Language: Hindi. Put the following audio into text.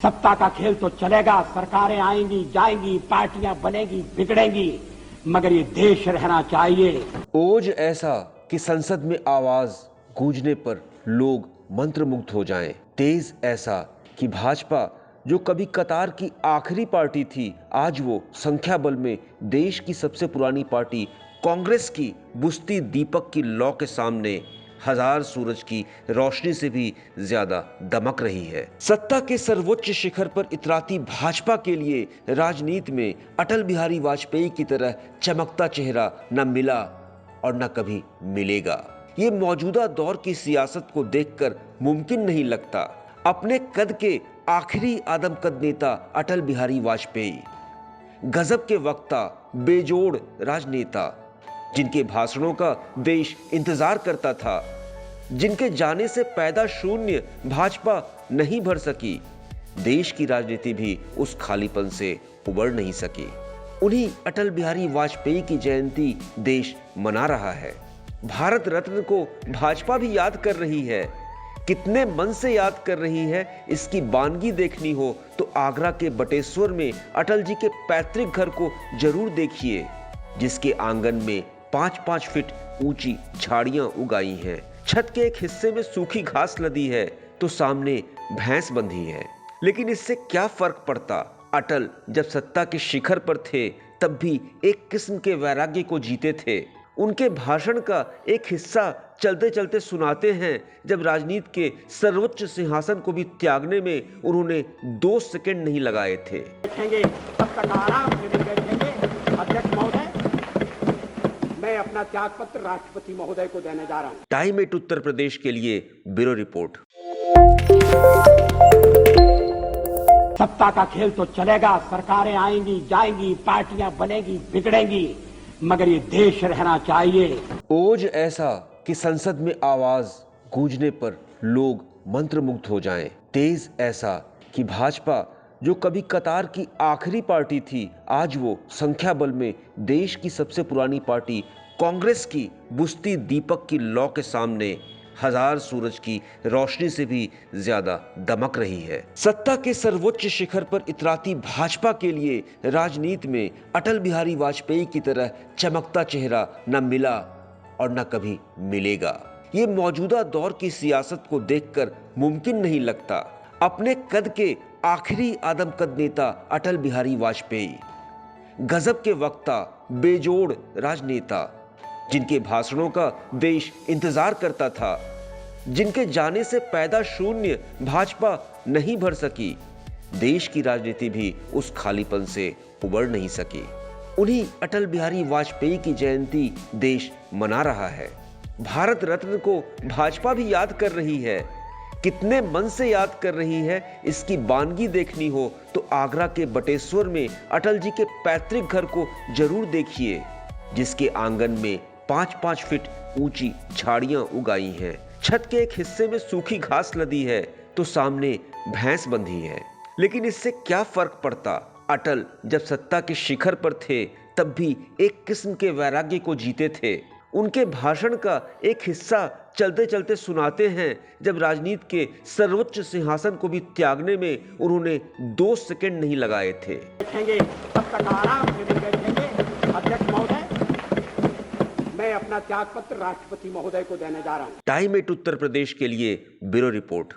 सत्ता का खेल तो चलेगा, सरकारें आएंगी जाएंगी, पार्टियां बनेगी बिगड़ेंगी, मगर ये देश रहना चाहिए। ओज ऐसा कि संसद में आवाज गूंजने पर लोग मंत्रमुग्ध हो जाएं। तेज ऐसा कि भाजपा जो कभी कतार की आखिरी पार्टी थी, आज वो संख्या बल में देश की सबसे पुरानी पार्टी कांग्रेस की बुझती दीपक की लौ के सामने हजार सूरज की रोशनी से भी ज्यादा दमक रही है। सत्ता के सर्वोच्च शिखर पर इतराती भाजपा के लिए राजनीति में अटल बिहारी वाजपेयी की तरह चमकता चेहरा न मिला और न कभी मिलेगा। ये मौजूदा दौर की सियासत को देखकर मुमकिन नहीं लगता। अपने कद के आखिरी आदमकद नेता अटल बिहारी वाजपेयी, गजब के वक्ता, बेजोड़ राजनेता, जिनके भाषणों का देश इंतजार करता था, जिनके जाने से पैदा शून्य भाजपा नहीं भर सकी, देश की राजनीति भी उस खालीपन से उबर नहीं सकी। उन्हीं अटल बिहारी वाजपेयी की जयंती देश मना रहा है। भारत रत्न को भाजपा भी याद कर रही है। कितने मन से याद कर रही है, इसकी बानगी देखनी हो तो आगरा के बटेश्वर में अटल जी के पैतृक घर को जरूर देखिए, जिसके आंगन में 5-5 फीट ऊंची झाड़ियां उगाई हैं। छत के एक हिस्से में सूखी घास लदी है तो सामने भैंस बंधी है। लेकिन इससे क्या फर्क पड़ता? अटल जब सत्ता के शिखर पर थे तब भी एक किस्म के वैराग्य को जीते थे। उनके भाषण का एक हिस्सा चलते चलते सुनाते हैं जब राजनीति के सर्वोच्च सिंहासन को भी त्यागने में उन्होंने 2 सेकंड नहीं लगाए थे। अध्यक्ष महोदय, मैं अपना त्याग पत्र राष्ट्रपति महोदय को देने जा रहा हूं। टाइम 8 उत्तर प्रदेश के लिए ब्यूरो रिपोर्ट। सत्ता का खेल तो चलेगा, सरकारें आएंगी जाएंगी, पार्टियां बनेगी बिगड़ेंगी, मगर ये देश रहना चाहिए। ओज ऐसा कि संसद में आवाज गूंजने पर लोग मंत्रमुग्ध हो जाएं। तेज ऐसा कि भाजपा जो कभी कतार की आखिरी पार्टी थी, आज वो संख्या बल में देश की सबसे पुरानी पार्टी कांग्रेस की बुझती दीपक की लौ के सामने हजार सूरज की रोशनी से भी ज्यादा दमक रही है। सत्ता के सर्वोच्च शिखर पर इतराती भाजपा के लिए राजनीति में अटल बिहारी वाजपेयी की तरह चमकता चेहरा न मिला और न कभी मिलेगा। ये मौजूदा दौर की सियासत को देखकर मुमकिन नहीं लगता। अपने कद के आखिरी आदमकद नेता अटल बिहारी वाजपेयी, गजब के वक्ता, बेजोड़ राजनेता, जिनके भाषणों का देश इंतजार करता था, जिनके जाने से पैदा शून्य भाजपा नहीं भर सकी, देश की राजनीति भी उस खालीपन से उबर नहीं सकी। उन्हीं अटल बिहारी वाजपेयी की जयंती देश मना रहा है। भारत रत्न को भाजपा भी याद कर रही है। कितने मन से याद कर रही है, इसकी बानगी देखनी हो तो आगरा के बटेश्वर में अटल जी के पैतृक घर को जरूर देखिए, जिसके आंगन में 5-5 फीट ऊंची झाड़ियां उगाई हैं। छत के एक हिस्से में सूखी घास लदी है तो सामने भैंस बंधी है। लेकिन इससे क्या फर्क पड़ता? अटल जब सत्ता के शिखर पर थे तब भी एक किस्म के वैराग्य को जीते थे। उनके भाषण का एक हिस्सा चलते चलते सुनाते हैं जब राजनीति के सर्वोच्च सिंहासन को भी त्यागने में उन्होंने 2 सेकंड नहीं लगाए थे। अध्यक्ष महोदय, मैं अपना त्याग पत्र राष्ट्रपति महोदय को देने जा रहा हूं। टाइम 8 उत्तर प्रदेश के लिए ब्यूरो रिपोर्ट।